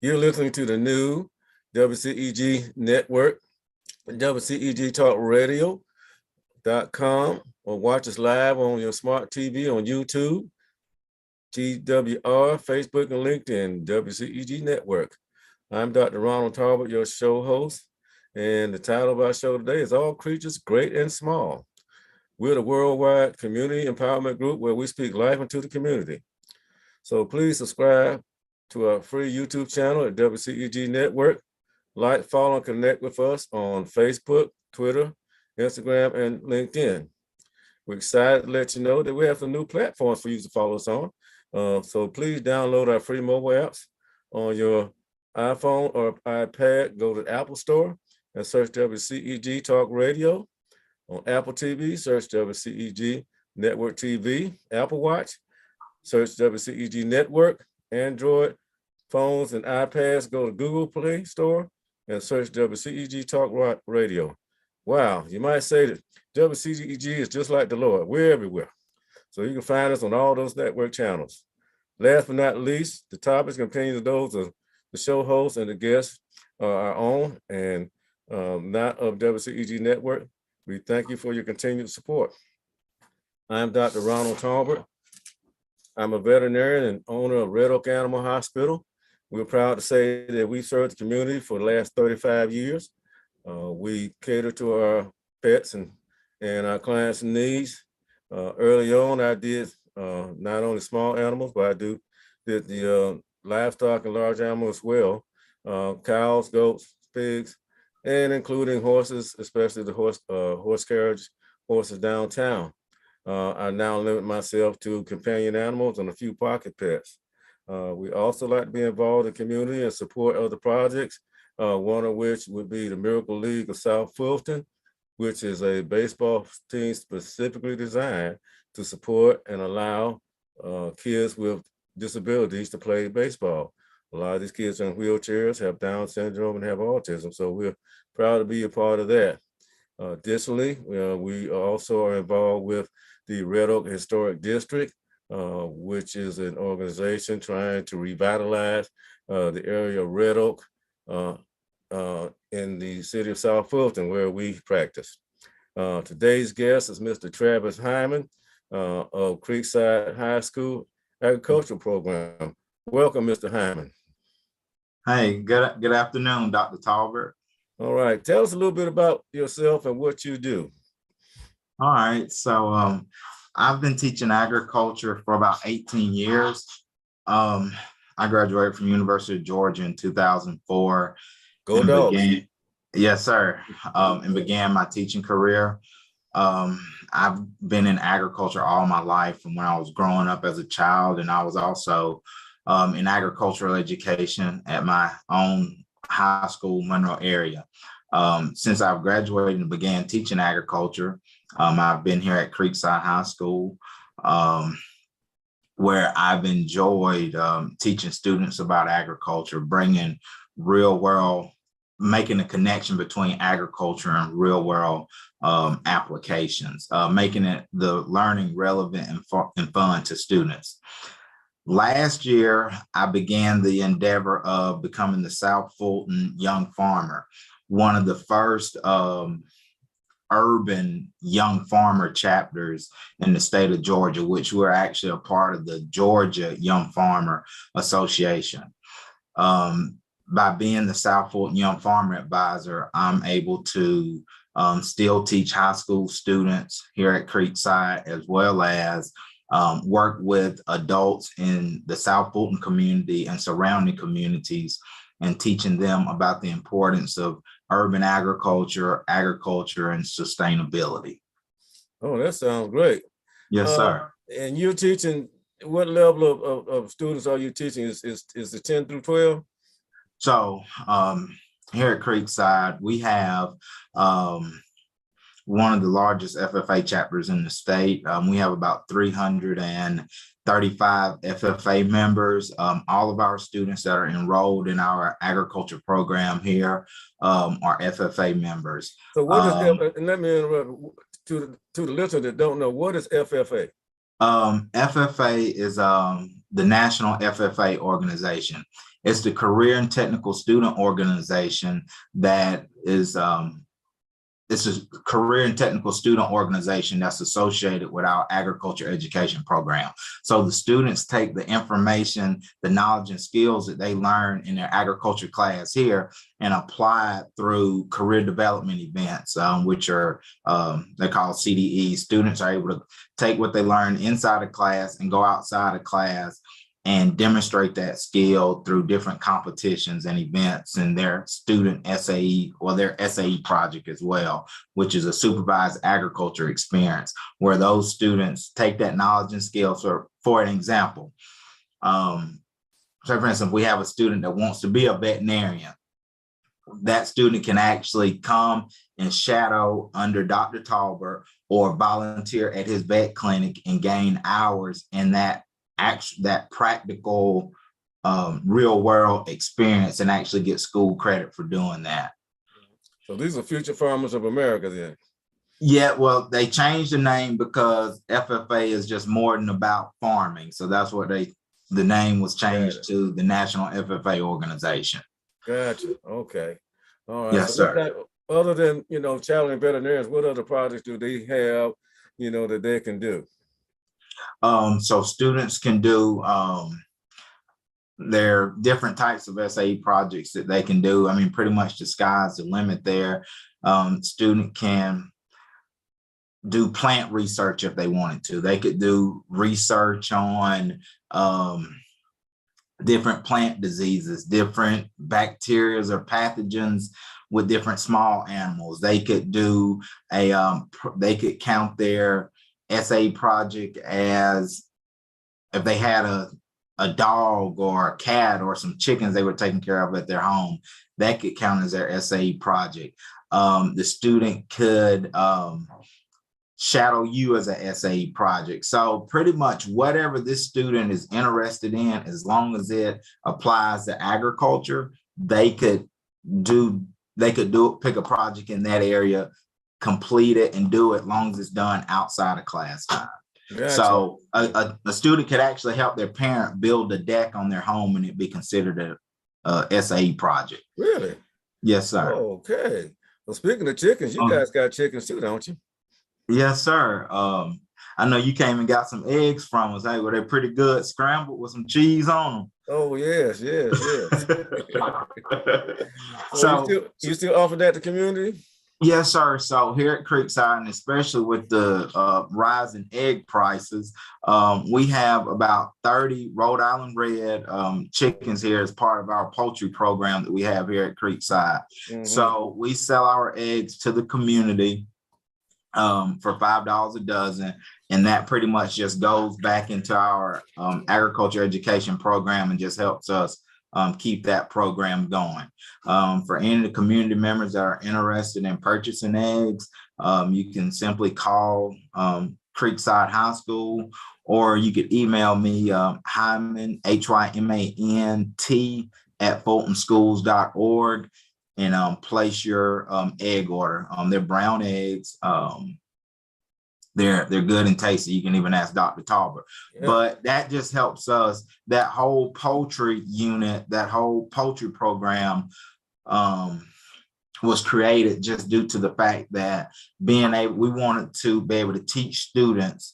You're listening to the new WCEG Network, WCEG Talk Radio.com, or watch us live on your smart TV on YouTube, TWR, Facebook, and LinkedIn, WCEG Network. I'm Dr. Ronald Tolbert, your show host, and the title of our show today is All Creatures Great and Small. We're the worldwide community empowerment group where we speak life into the community. So please subscribe to our free YouTube channel at WCEG Network. Like, follow, and connect with us on Facebook, Twitter, Instagram, and LinkedIn. We're excited to let you know that we have some new platforms for you to follow us on. So please download our free mobile apps on your iPhone or iPad. Go to the Apple Store and search WCEG Talk Radio. On Apple TV, search WCEG Network TV. Apple Watch, search WCEG Network. Android phones and iPads, go to Google Play Store and search WCEG Talk Radio. Wow, you might say that WCEG is just like the Lord. We're everywhere. So you can find us on all those network channels. Last but not least, the topics contain those of the show hosts and the guests are our own and not of WCEG Network. We thank you for your continued support. I'm Dr. Ronald Tolbert. I'm a veterinarian and owner of Red Oak Animal Hospital. We're proud to say that we served the community for the last 35 years. We cater to our pets and our clients' needs. Early on, I did not only small animals, but I did the livestock and large animals as well. Cows, goats, pigs, and including horses, especially the horse carriage horses downtown. I now limit myself to companion animals and a few pocket pets. We also like to be involved in the community and support other projects, one of which would be the Miracle League of South Fulton, which is a baseball team specifically designed to support and allow kids with disabilities to play baseball. A lot of these kids are in wheelchairs, have Down syndrome, and have autism, so we're proud to be a part of that. Additionally, we also are involved with the Red Oak Historic District, which is an organization trying to revitalize the area of Red Oak in the city of South Fulton, where we practice. Today's guest is Mr. Traves Hyman of Creekside High School Agricultural Program. Welcome, Mr. Hyman. Hey, good afternoon, Dr. Tolbert. All right, tell us a little bit about yourself and what you do. All right, so I've been teaching agriculture for about 18 years. I graduated from University of Georgia in 2004. Go Dogs. Yes, sir, and began my teaching career. I've been in agriculture all my life from when I was growing up as a child, and I was also in agricultural education at my own high school, Monroe area. Since I've graduated and began teaching agriculture, I've been here at Creekside High School, where I've enjoyed teaching students about agriculture, bringing real world, making a connection between agriculture and real world applications, making it the learning relevant and fun to students. Last year, I began the endeavor of becoming the South Fulton Young Farmer, one of the first urban young farmer chapters in the state of Georgia, which we're actually a part of the Georgia Young Farmer Association. By being the South Fulton Young Farmer Advisor, I'm able to still teach high school students here at Creekside, as well as work with adults in the South Fulton community and surrounding communities, and teaching them about the importance of urban agriculture, and sustainability. Oh, that sounds great. Yes, sir. And you're teaching, what level of students are you teaching? Is it 10 through 12? So here at Creekside, we have one of the largest FFA chapters in the state. We have about 335 FFA members. All of our students that are enrolled in our agriculture program here are FFA members. So what is, and let me interrupt, to the listener that don't know, what is FFA? FFA is the National FFA organization. It's the Career and Technical Student Organization that is, it's a career and technical student organization that's associated with our agriculture education program. So the students take the information, the knowledge and skills that they learn in their agriculture class here and apply it through career development events, which are, they call CDE. Students are able to take what they learn inside of class and go outside of class and demonstrate that skill through different competitions and events in their student SAE or their SAE project as well, which is a supervised agriculture experience where those students take that knowledge and skills. For an example, so for instance, we have a student that wants to be a veterinarian. That student can actually come and shadow under Dr. Tolbert or volunteer at his vet clinic and gain hours in that practical real world experience and actually get school credit for doing that. So these are future farmers of America then? Yeah, well, they changed the name because FFA is just more than about farming. So that's what the name was changed to the National FFA organization. Gotcha. Okay. All right. Yes, so sir. Other than, challenging veterinarians, what other projects do they have, that they can do? So students can do, there are different types of SAE projects that they can do. I mean, pretty much the sky's the limit there. Student can do plant research if they wanted to. They could do research on different plant diseases, different bacteria or pathogens with different small animals. They could do they could count their SAE project as if they had a dog or a cat or some chickens they were taking care of at their home, that could count as their SAE project. The student could shadow you as a SAE project. So pretty much whatever this student is interested in, as long as it applies to agriculture, they could pick a project in that area, complete it and do it, as long as it's done outside of class time. Gotcha. So a student could actually help their parent build a deck on their home and it be considered a SAE project. Really? Yes, sir. Okay. Well, speaking of chickens, you guys got chickens too, don't you? Yes, sir. I know you came and got some eggs from us. Hey, were they pretty good, scrambled with some cheese on them? Oh, yes. So you still offer that to community? Yes, sir. So here at Creekside, and especially with the rise in egg prices, we have about 30 Rhode Island Red chickens here as part of our poultry program that we have here at Creekside. Mm-hmm. So we sell our eggs to the community for $5 a dozen. And that pretty much just goes back into our agriculture education program and just helps us keep that program going. For any of the community members that are interested in purchasing eggs, you can simply call Creekside High School, or you could email me, Hyman, HYMANT @fultonschools.org, and place your egg order. They're brown eggs. They're good and tasty. You can even ask Dr. Tolbert. Yeah. But that just helps us. That whole poultry unit, that whole poultry program was created just due to the fact that we wanted to be able to teach students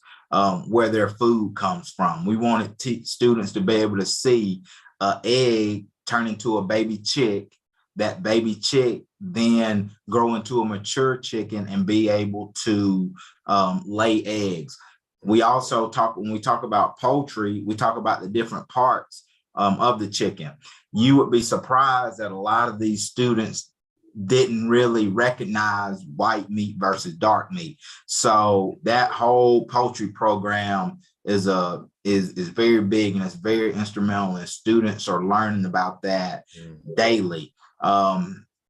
where their food comes from. We wanted to teach students to be able to see an egg turn into a baby chick, that baby chick then grow into a mature chicken and be able to lay eggs. We also when we talk about poultry, we talk about the different parts of the chicken. You would be surprised that a lot of these students didn't really recognize white meat versus dark meat. So that whole poultry program is very big, and it's very instrumental, and students are learning about that daily.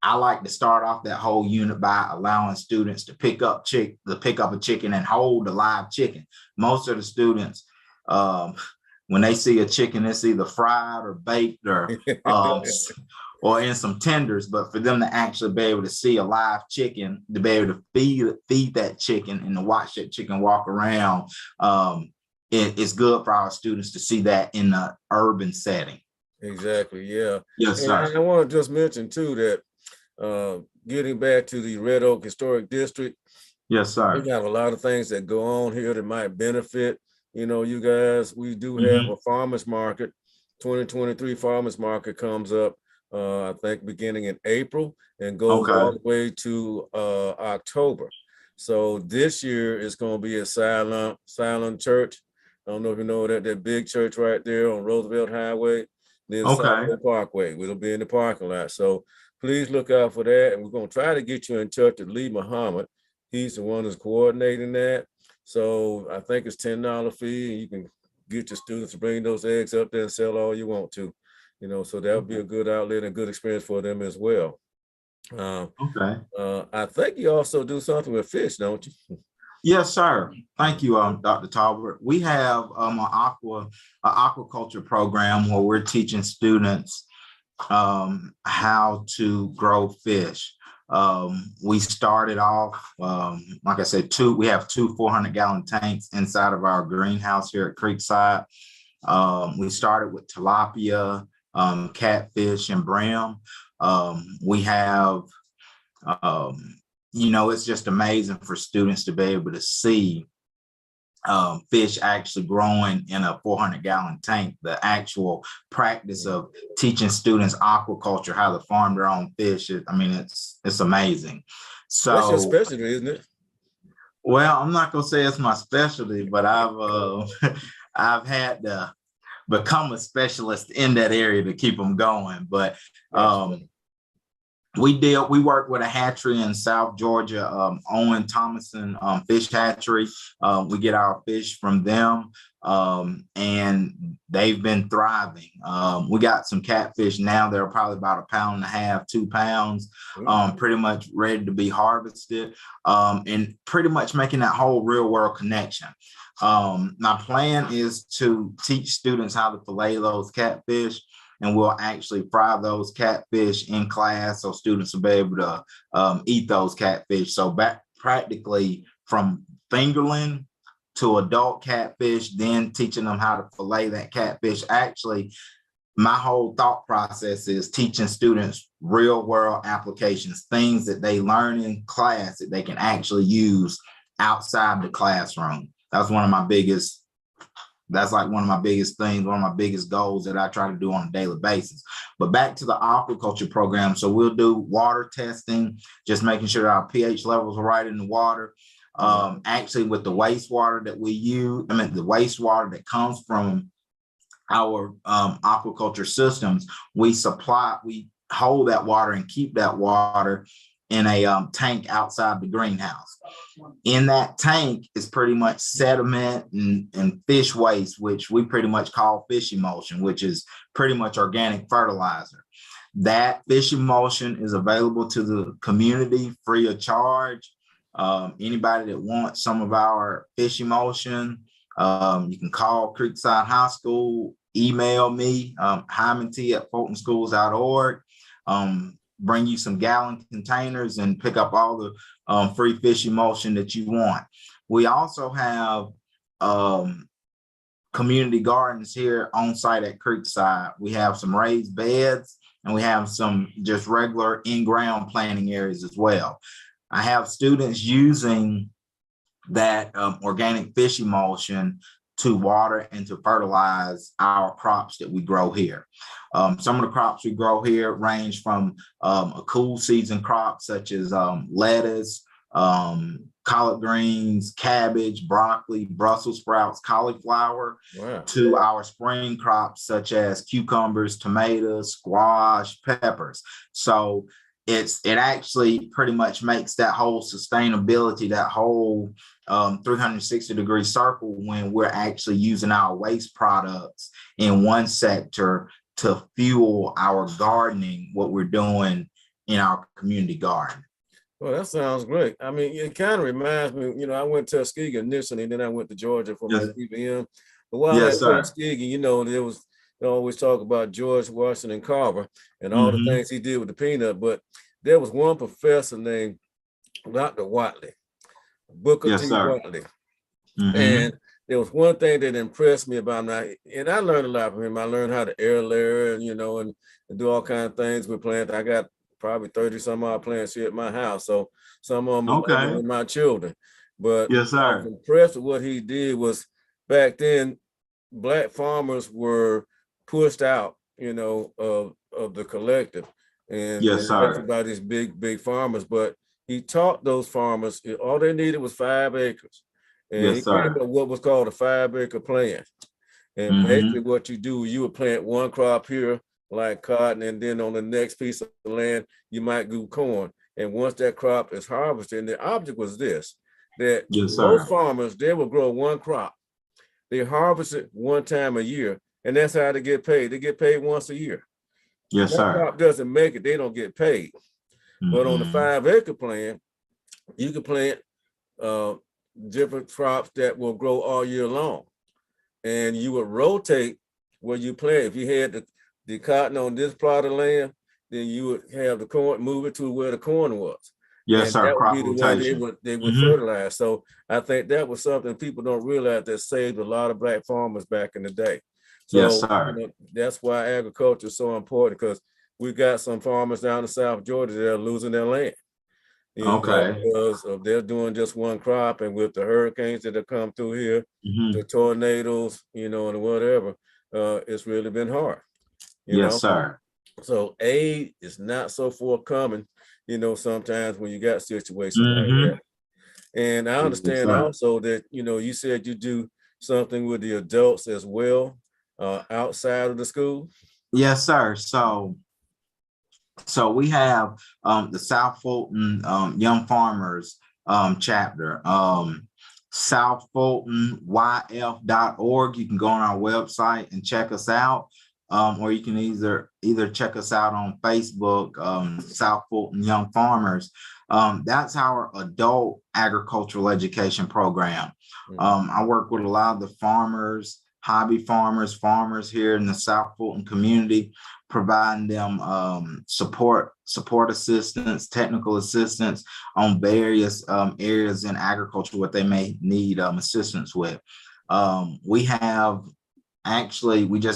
I like to start off that whole unit by allowing students to pick up a chicken and hold a live chicken. Most of the students, when they see a chicken, it's either fried or baked or in some tenders. But for them to actually be able to see a live chicken, to be able to feed that chicken and to watch that chicken walk around, it's good for our students to see that in the urban setting. Exactly. Yeah. Yes, And sir. I want to just mention too that getting back to the Red Oak Historic District, Yes, sir. we have a lot of things that go on here that might benefit, you guys. We do have a farmers market. 2023 farmers market comes up, I think beginning in April and goes all the way to October. So this year it's going to be at Silent Church. I don't know if you know that big church right there on Roosevelt Highway, near Southwest Parkway. We'll be in the parking lot. So please look out for that. And we're going to try to get you in touch with Lee Muhammad. He's the one who's coordinating that. So I think it's $10 fee, and you can get your students to bring those eggs up there and sell all you want to, so that would be a good outlet and good experience for them as well. I think you also do something with fish, don't you? Yes, sir. Thank you, Dr. Tolbert. We have an aquaculture program where we're teaching students how to grow fish. We started off, like I said, we have two 400-gallon tanks inside of our greenhouse here at Creekside. We started with tilapia, catfish, and brim. We have, it's just amazing for students to be able to see fish actually growing in a 400-gallon tank. The actual practice of teaching students aquaculture, how to farm their own fish, it's amazing. So that's your specialty, isn't it? Well, I'm not gonna say it's my specialty, but I've had to become a specialist in that area to keep them going. But we work with a hatchery in South Georgia, Owen Thomason Fish Hatchery. We get our fish from them, and they've been thriving. We got some catfish now. They're probably about 1.5 pounds, 2 pounds, pretty much ready to be harvested, and pretty much making that whole real world connection. My plan is to teach students how to fillet those catfish, and we'll actually fry those catfish in class so students will be able to eat those catfish. So back practically from fingerling to adult catfish, then teaching them how to fillet that catfish. Actually, my whole thought process is teaching students real world applications, things that they learn in class that they can actually use outside the classroom. That's one of my biggest things, one of my biggest goals that I try to do on a daily basis. But back to the aquaculture program. So we'll do water testing, just making sure that our pH levels are right in the water. Actually, with the wastewater that we use, the wastewater that comes from our aquaculture systems, we hold that water and keep that water in a tank outside the greenhouse. In that tank is pretty much sediment and fish waste, which we pretty much call fish emulsion, which is pretty much organic fertilizer. That fish emulsion is available to the community free of charge. Anybody that wants some of our fish emulsion, you can call Creekside High School, email me, hyman@fultonschools.org. Bring you some gallon containers and pick up all the free fish emulsion that you want. We also have community gardens here on site at Creekside. We have some raised beds, and we have some just regular in-ground planting areas as well. I have students using that organic fish emulsion to water and to fertilize our crops that we grow here. Some of the crops we grow here range from a cool season crop such as lettuce, collard greens, cabbage, broccoli, Brussels sprouts, cauliflower, to our spring crops such as cucumbers, tomatoes, squash, peppers. So it actually pretty much makes that whole sustainability, that whole 360-degree circle, when we're actually using our waste products in one sector to fuel our gardening, what we're doing in our community garden. Well, that sounds great. It kind of reminds me, I went to Tuskegee initially, and then I went to Georgia for my DVM. But while at Tuskegee, they always talk about George Washington Carver and all the things he did with the peanut. But there was one professor named Dr. Watley, Booker T. Watley. And there was one thing that impressed me about him, and I learned a lot from him. I learned how to air layer and do all kinds of things with plants. I got probably 30 some odd plants here at my house. So some of them are bigger Okay. than my children. But Yes, I was sir. impressed with what he did. Was back then, Black farmers were pushed out, of the collective, and Yes, especially sir. by these big farmers. But he taught those farmers all they needed was 5 acres, and he Yes, came sir. up with what was called a 5 acre plan. And basically, Mm-hmm. what you would plant one crop here, like cotton, and then on the next piece of land, you might do corn. And once that crop is harvested, and the object was this, that Yes, most sir. farmers, they will grow one crop. They harvest it one time a year, and that's how they get paid. They get paid once a year. If Yes, that sir. crop doesn't make it, they don't get paid. But on the Mm-hmm. 5 acre plan, you can plant uh, different crops that will grow all year long. And you would rotate where you plant. If you had the cotton on this plot of land, then you would have the corn, move it to where the corn was. Yes, And sir. that would Crop be the way rotation. they would Mm-hmm. fertilize. So I think that was something people don't realize that saved a lot of Black farmers back in the day. Yes, So sir. that's why agriculture is so important, because we got some farmers down in South Georgia that are losing their land. Okay. Because of they're doing just one crop, and with the hurricanes that have come through here, the Mm-hmm. tornadoes, and whatever, it's really been hard, you Yes, know. sir. So aid is not so forthcoming, sometimes when you got situations like Mm-hmm. that. And I Yes, understand sir. also that, you said you do something with the adults as well, outside of the school. Yes, sir. So we have the South Fulton Young Farmers chapter, southfultonyf.org. You can go on our website and check us out, or you can either check us out on Facebook, South Fulton Young Farmers. That's our adult agricultural education program. I work with a lot of the farmers, hobby farmers here in the South Fulton community, providing them support assistance, technical assistance on various areas in agriculture, what they may need assistance with. We just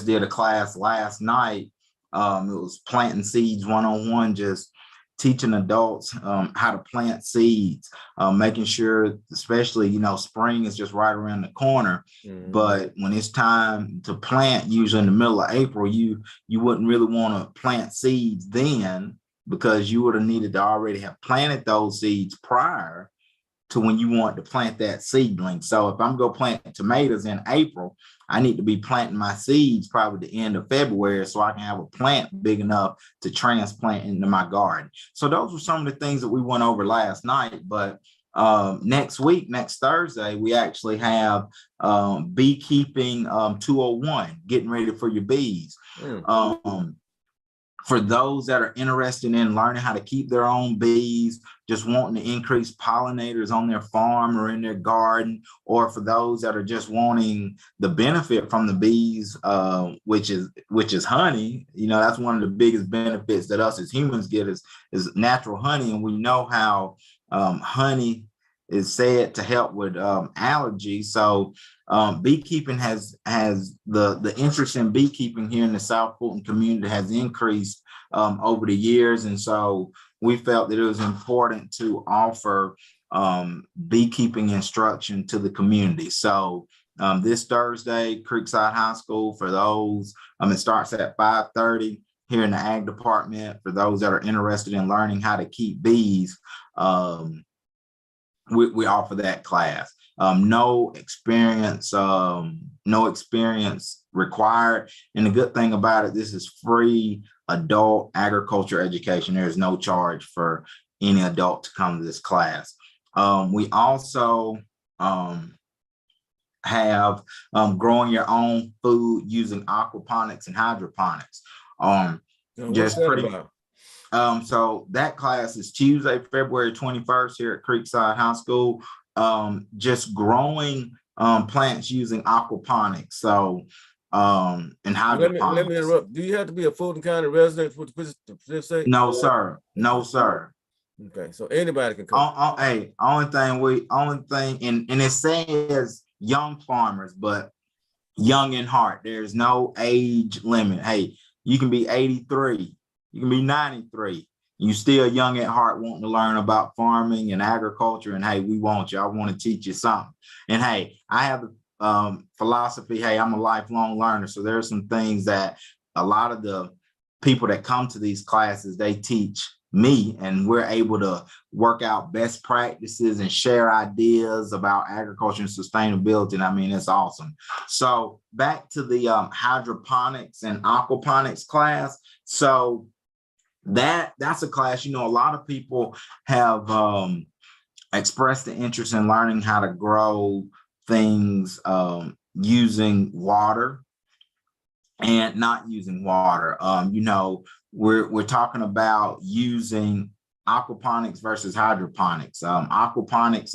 did a class last night. It was planting seeds 101, just teaching adults how to plant seeds, making sure, especially, spring is just right around the corner. But when it's time to plant, usually in the middle of April, you wouldn't really want to plant seeds then, because you would have needed to already have planted those seeds prior to when you want to plant that seedling. So if I'm going to plant tomatoes in April, I need to be planting my seeds probably the end of February, so I can have a plant big enough to transplant into my garden. So those were some of the things that we went over last night. But next Thursday, we actually have beekeeping 201, getting ready for your bees. For those that are interested in learning how to keep their own bees, just wanting to increase pollinators on their farm or in their garden, or for those that are just wanting the benefit from the bees, which is honey. That's one of the biggest benefits that us as humans get is natural honey. And we know how honey is said to help with allergies. So beekeeping has the interest in beekeeping here in the South Fulton community has increased over the years. And so we felt that it was important to offer beekeeping instruction to the community. So this Thursday, Creekside High School, for those, it starts at 5:30 here in the ag department. For those that are interested in learning how to keep bees, we offer that class. No experience required. And the good thing about it, this is free adult agriculture education. There is no charge for any adult to come to this class. We also have growing your own food using aquaponics and hydroponics. What's that about? So that class is Tuesday, February 21st here at Creekside High School. Just growing plants using aquaponics. So and hydroponics. Let me interrupt. Do you have to be a Fulton County resident for this state? No, sir. No, sir. Okay, so anybody can come. Only thing, and it says young farmers, but young in heart. There's no age limit. Hey, you can be 83, you can be 93. You still young at heart, wanting to learn about farming and agriculture. And hey, we want you. I want to teach you something. And hey, I have the philosophy. Hey, I'm a lifelong learner. So there's some things that a lot of the people that come to these classes, they teach me, and we're able to work out best practices and share ideas about agriculture and sustainability. And I mean, it's awesome. So back to the hydroponics and aquaponics class. So that's a class, a lot of people have expressed the interest in learning how to grow things using water and not using water. We're talking about using aquaponics versus hydroponics. Aquaponics,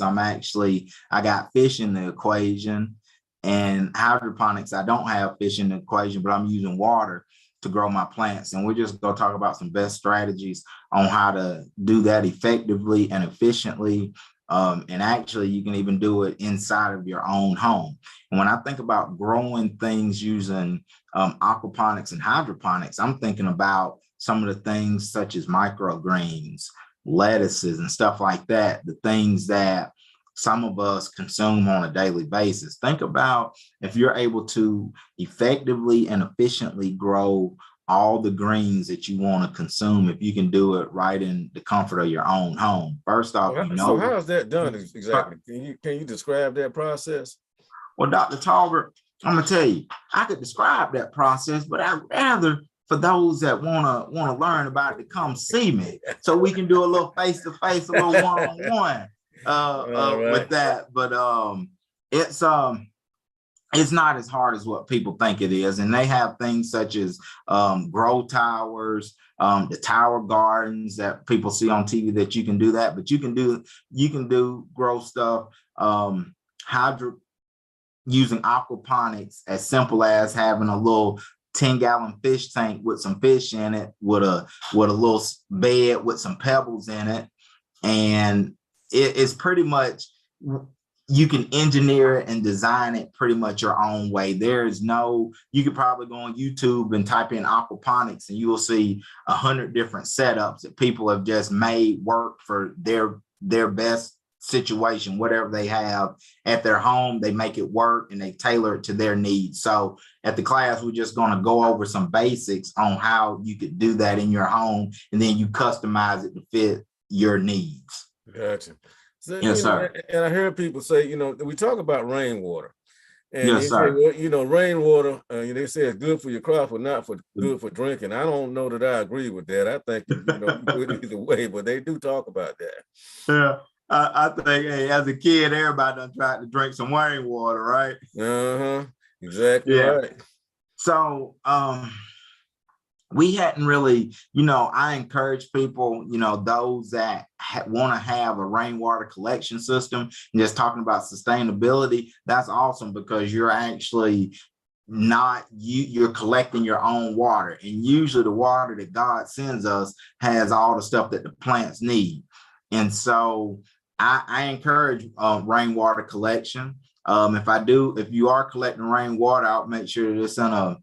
I got fish in the equation, and hydroponics, I don't have fish in the equation, but I'm using water to grow my plants. And we're just going to talk about some best strategies on how to do that effectively and efficiently. And actually, you can even do it inside of your own home. And when I think about growing things using aquaponics and hydroponics, I'm thinking about some of the things such as microgreens, lettuces, and stuff like that, the things that some of us consume on a daily basis. Think about if you're able to effectively and efficiently grow all the greens that you want to consume, if you can do it right in the comfort of your own home. First off, So how is that done exactly? Can you describe that process? Well, Dr. Tolbert, I'm gonna tell you, I could describe that process, but I'd rather for those that wanna learn about it to come see me, so we can do a little face-to-face, a little one-on-one with that. But it's not as hard as what people think it is. And they have things such as grow towers, the tower gardens that people see on TV that you can do that, but you can do grow stuff, using aquaponics, as simple as having a little 10-gallon fish tank with some fish in it, with a little bed with some pebbles in it. And it's pretty much, you can engineer it and design it pretty much your own way. You could probably go on YouTube and type in aquaponics, and you will see 100 different setups that people have just made work for their best situation. Whatever they have at their home, they make it work and they tailor it to their needs. So at the class, we're just going to go over some basics on how you could do that in your home, and then you customize it to fit your needs. Gotcha. So, yes, sir. And I hear people say, we talk about rainwater, and yes, sir. Say, well, rainwater, they say it's good for your crop, but not good for drinking. I don't know that I agree with that. I think you do it either way, but they do talk about that. Yeah. I think, hey, as a kid, everybody done tried to drink some rainwater, right? Exactly right. So we hadn't really, I encourage people, those that want to have a rainwater collection system, and just talking about sustainability, that's awesome, because you're actually you're collecting your own water. And usually the water that God sends us has all the stuff that the plants need. And so I encourage rainwater collection. If you are collecting rainwater, I'll make sure that it's in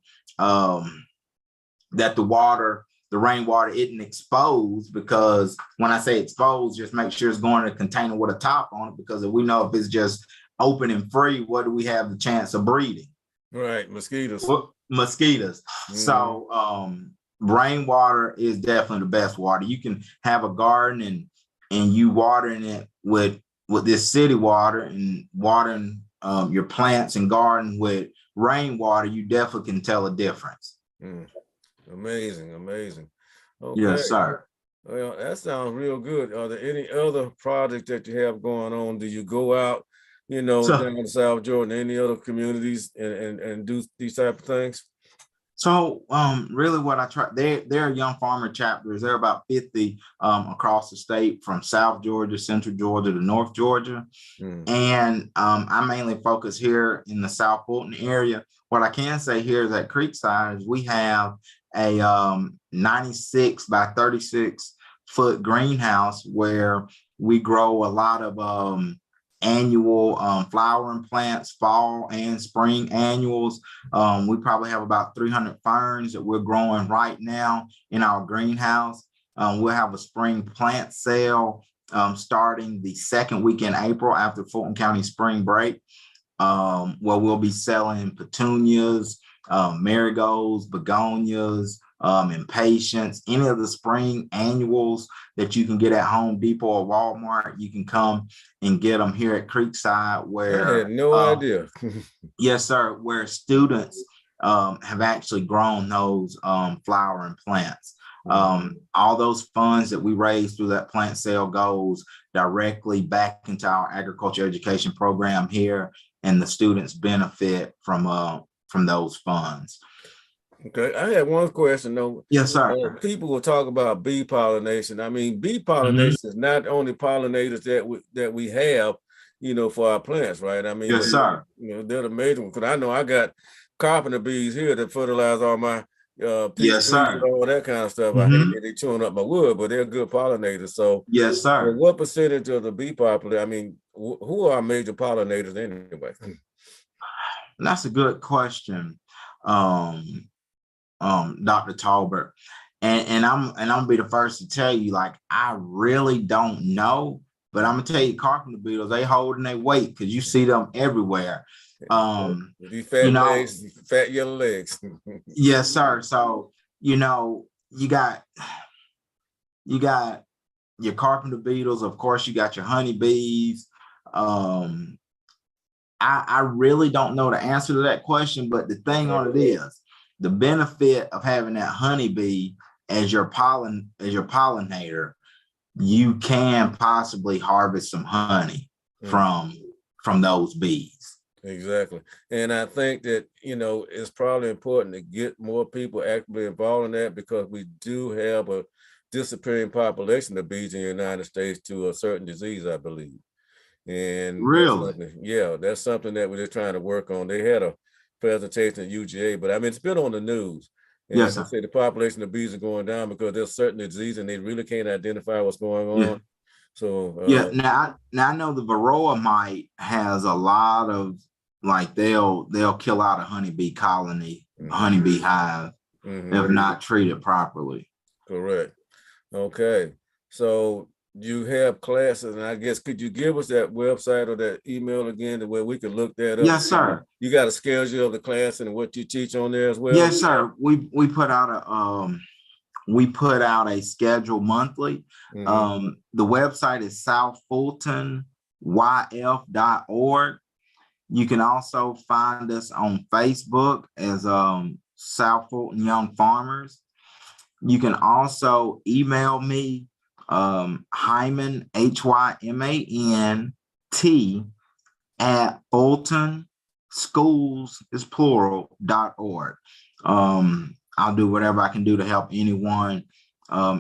that the rainwater isn't exposed, because when I say exposed, just make sure it's going in a container with a top on it, because we know if it's just open and free, what do we have the chance of breeding? Right, mosquitoes. Mm-hmm. So rainwater is definitely the best water. You can have a garden and you watering it with this city water, and watering your plants and garden with rainwater, you definitely can tell a difference. Amazing. Okay. Yes, sir. Well, that sounds real good. Are there any other projects that you have going on? Do you go out, down to South Jordan, any other communities, and do these type of things? So really what I try, there are young farmer chapters. There are about 50 across the state, from South Georgia, Central Georgia to North Georgia. And I mainly focus here in the South Fulton area. What I can say here is at Creekside is we have a 96 by 36 foot greenhouse where we grow a lot of annual flowering plants, fall and spring annuals. We probably have about 300 ferns that we're growing right now in our greenhouse. We'll have a spring plant sale starting the second week in April after Fulton County spring break, where we'll be selling petunias, marigolds, begonias, impatiens, any of the spring annuals that you can get at Home Depot or Walmart. You can come and get them here at Creekside, where I had no idea. yes, sir, where students have actually grown those flowering plants. All those funds that we raise through that plant sale goes directly back into our agriculture education program here, and the students benefit from those funds. Okay, I had one question though. Yes, sir. People will talk about bee pollination. I mean, bee pollination is not only pollinators that we have, for our plants, right? I mean, yes, sir. They're the major one. Because I know I got carpenter bees here that fertilize all my peach yes, trees sir. and all that kind of stuff. I hate that they chewing up my wood, but they're good pollinators. So, yes, sir. What percentage of the bee population? I mean, who are major pollinators anyway? That's a good question, Dr. Tolbert. And I'm gonna be the first to tell you, like, I really don't know, but I'm gonna tell you, carpenter beetles, they holding their weight because you see them everywhere. These fat legs, fat yellow legs. yes, sir. So you got your carpenter beetles, of course. You got your honeybees. I really don't know the answer to that question, but the thing on it is, the benefit of having that honeybee as your pollinator, you can possibly harvest some honey from those bees. Exactly. And I think that, it's probably important to get more people actively involved in that, because we do have a disappearing population of bees in the United States to a certain disease, I believe. And really, that's something that we're just trying to work on. They had a presentation at UGA, but I mean, it's been on the news. And yes, they say the population of bees are going down because there's certain disease and they really can't identify what's going on. Yeah. So now I know the varroa mite has a lot of, like, they'll kill out a honeybee colony, honeybee hive, if not treated properly. Correct. Okay. So you have classes, and I guess, could you give us that website or that email again to where we can look that up? Yes, sir. You got a schedule of the class and what you teach on there as well? Yes, sir. We put out a schedule monthly. The website is southfultonyf.org. You can also find us on Facebook as South Fulton Young Farmers. You can also email me, Hyman, HYMAN T @Fulton Schools is plural.org. I'll do whatever I can do to help anyone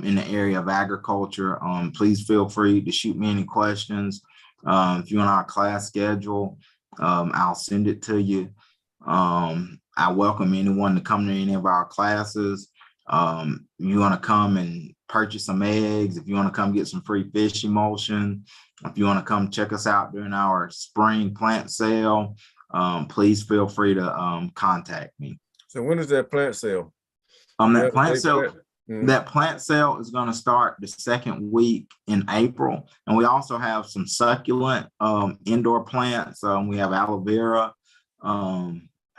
in the area of agriculture. Please feel free to shoot me any questions. If you're on our class schedule, I'll send it to you. I welcome anyone to come to any of our classes. You want to come and purchase some eggs, if you want to come get some free fish emulsion, if you want to come check us out during our spring plant sale, please feel free to contact me. So when is that plant sale? That plant sale is going to start the second week in April, and we also have some succulent indoor plants. We have aloe vera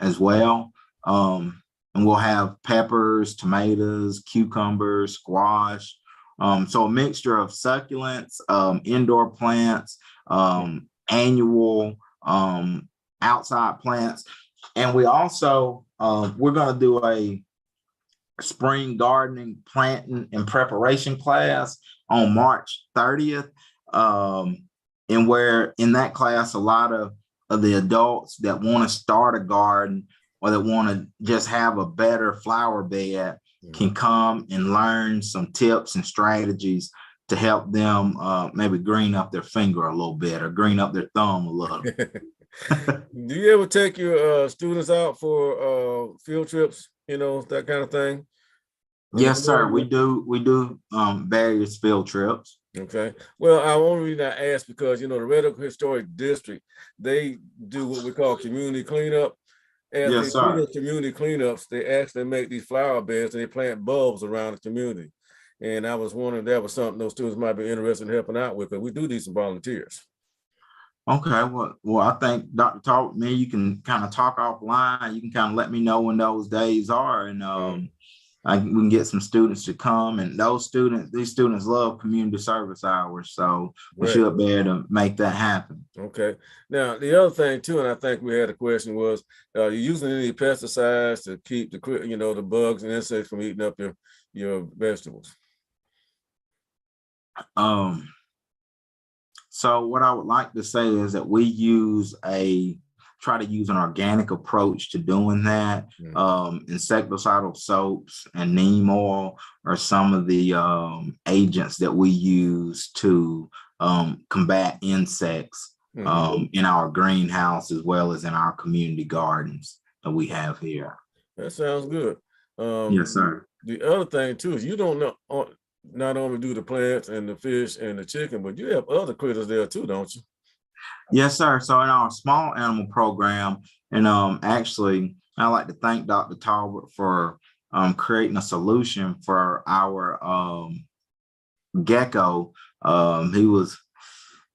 as well. And we'll have peppers, tomatoes, cucumbers, squash. So a mixture of succulents, indoor plants, annual outside plants. And we also, we're going to do a spring gardening, planting, and preparation class on March 30th. And where in that class, a lot of the adults that want to start a garden or that want to just have a better flower bed can come and learn some tips and strategies to help them maybe green up their finger a little bit or green up their thumb a little. Do you ever take your students out for field trips, that kind of thing? Yes, sir. We do various field trips. Okay. Well, I only reason I asked because, the Red Oak Historic District, they do what we call community cleanup. As they Yes, do sir. those community cleanups, they actually make these flower beds and they plant bulbs around the community. And I was wondering if that was something those students might be interested in helping out with, because we do need some volunteers. Okay, well, I think Dr. Talk, man, you can kind of talk offline. You can kind of let me know when those days are, and we can get some students to come. And these students love community service hours, so we Right. should be able to make that happen. Okay. Now, the other thing too, and I think we had a question was, are you using any pesticides to keep the bugs and insects from eating up your vegetables? So what I would like to say is that we try to use an organic approach to doing that. Insecticidal soaps and neem oil are some of the agents that we use to combat insects in our greenhouse, as well as in our community gardens that we have here. That sounds good. Yes, sir. The other thing too is you don't know, not only do the plants and the fish and the chicken, but you have other critters there too, don't you? Yes, sir. So in our small animal program, and actually, I'd like to thank Dr. Tolbert for creating a solution for our gecko. He was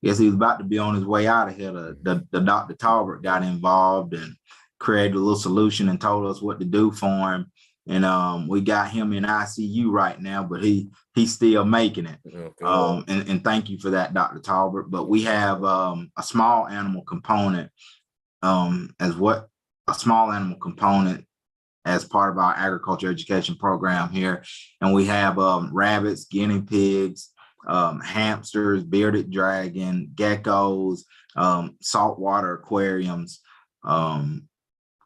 about to be on his way out of here. The Dr. Tolbert got involved and created a little solution and told us what to do for him. And we got him in ICU right now, but he's still making it. Okay. And thank you for that, Dr. Tolbert. But we have a small animal component as part of our agriculture education program here. And we have rabbits, guinea pigs, hamsters, bearded dragon, geckos, saltwater aquariums.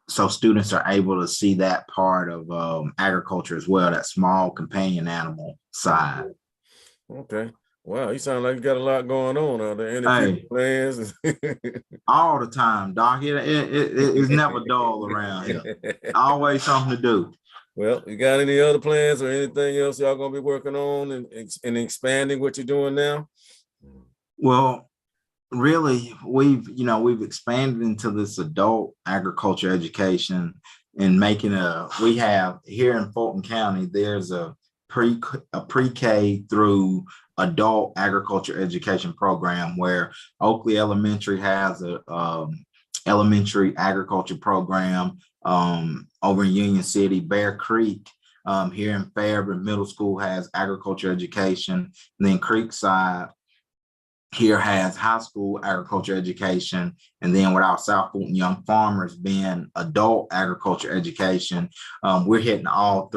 So students are able to see that part of agriculture as well, that small companion animal side. Okay. Wow, you sound like you got a lot going on. Are there any plans? All the time, Doc. It's never dull around here. Always something to do. Well, you got any other plans or anything else y'all gonna be working on and expanding what you're doing now? Well, really, we've expanded into this adult agriculture education and we have here in Fulton County, there's a pre-K through adult agriculture education program where Oakley Elementary has a elementary agriculture program over in Union City. Bear Creek here in Fairburn Middle School has agriculture education. And then Creekside here has high school agriculture education. And then with our South Fulton Young Farmers being adult agriculture education, we're hitting all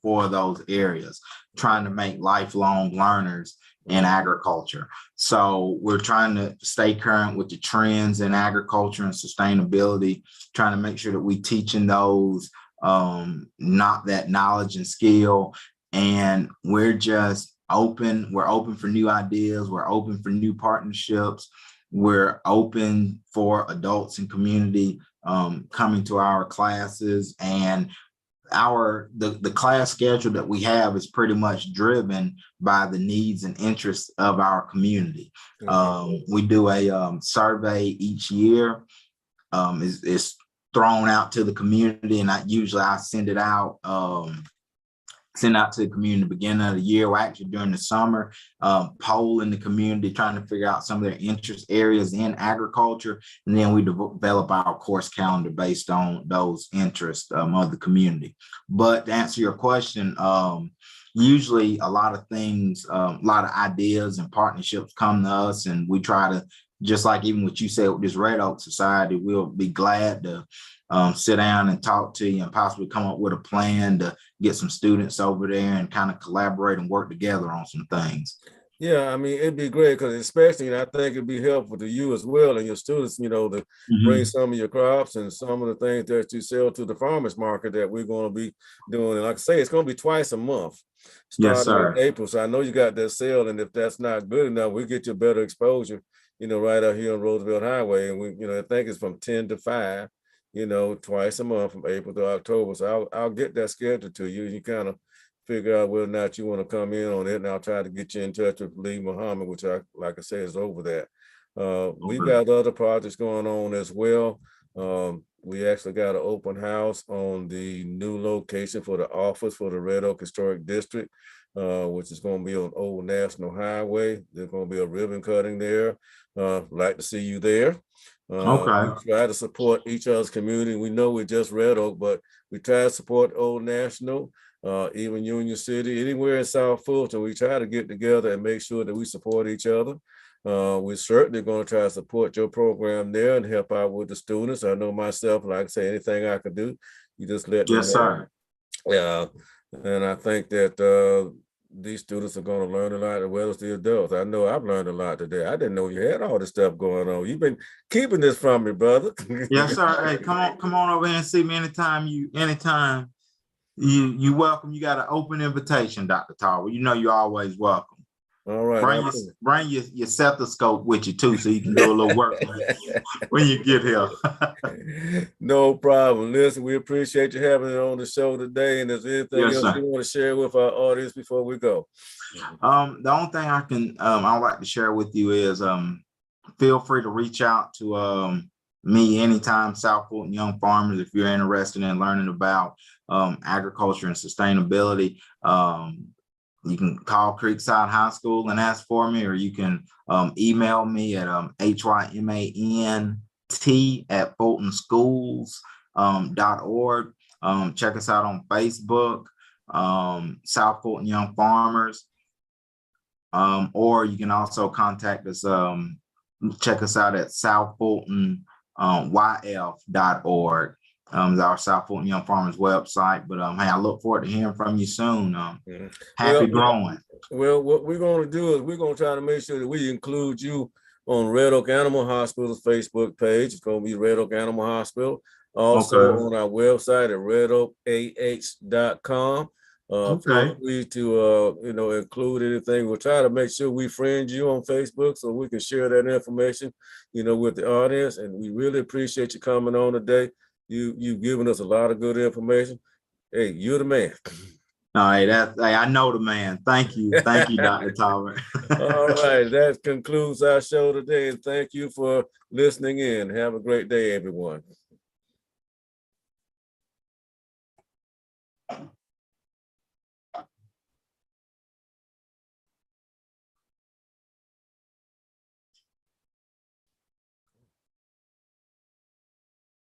four of those areas, trying to make lifelong learners in agriculture. So we're trying to stay current with the trends in agriculture and sustainability, trying to make sure that we teaching those, not that knowledge and skill. And we're just open. We're open for new ideas. We're open for new partnerships. We're open for adults and community coming to our classes. And the class schedule that we have is pretty much driven by the needs and interests of our community. We do a survey each year. It's thrown out to the community, and I send it out. Send out to the community at the beginning of the year, or actually during the summer, poll in the community, trying to figure out some of their interest areas in agriculture. And then we develop our course calendar based on those interests of the community. But to answer your question, usually a lot of things, a lot of ideas and partnerships come to us, and we try to, just like even what you said with this Red Oak Society, we'll be glad to sit down and talk to you and possibly come up with a plan to get some students over there and kind of collaborate and work together on some things. Yeah, I mean, it'd be great because especially, I think it'd be helpful to you as well and your students, to bring some of your crops and some of the things that you sell to the farmers market that we're going to be doing. And like I say, it's going to be twice a month, starting in April. So I know you got that sale, and if that's not good enough, we get you better exposure, right out here on Roosevelt Highway. And we, I think it's from 10 to 5. Twice a month from April to October. So I'll get that schedule to you. You kind of figure out whether or not you want to come in on it, and I'll try to get you in touch with Lee Muhammad, which like I said, is over that. We've got other projects going on as well. We actually got an open house on the new location for the office for the Red Oak Historic District, which is going to be on Old National Highway. There's going to be a ribbon cutting there. Like to see you there. We try to support each other's community. We know we're just Red Oak, but we try to support Old National, even Union City, anywhere in South Fulton. We try to get together and make sure that we support each other. We're certainly going to try to support your program there and help out with the students. I know myself, like I say, anything I can do, you just let me know. Yes, sir. Yeah, and I think that these students are going to learn a lot as well as the adults. I know I've learned a lot today. I didn't know you had all this stuff going on. You've been keeping this from me, brother. Yes, sir. Hey, come on over here and see me anytime you welcome. You got an open invitation, Dr. Tolbert. You know you're always welcome. All right. Bring your stethoscope with you too, so you can do a little work when you get here. No problem. Listen, we appreciate you having it on the show today. And is there anything else you want to share with our audience before we go? The only thing I'd like to share with you is feel free to reach out to me anytime, South Fulton Young Farmers, if you're interested in learning about agriculture and sustainability. You can call Creekside High School and ask for me, or you can email me at hymant@fultonschools.org. Check us out on Facebook, South Fulton Young Farmers, or you can also contact us. Check us out at southfultonyf.org. Our South Fulton Young Farmers website. But hey, I look forward to hearing from you soon. Happy growing. Well, what we're going to do is we're going to try to make sure that we include you on Red Oak Animal Hospital's Facebook page. It's going to be Red Oak Animal Hospital. Also on our website at redoakah.com. Feel free to include anything. We'll try to make sure we friend you on Facebook so we can share that information, with the audience. And we really appreciate you coming on today. You've given us a lot of good information. Hey, you're the man. All right, I know the man. Thank you, Dr. Tolbert. All right, that concludes our show today, and thank you for listening in. Have a great day, everyone.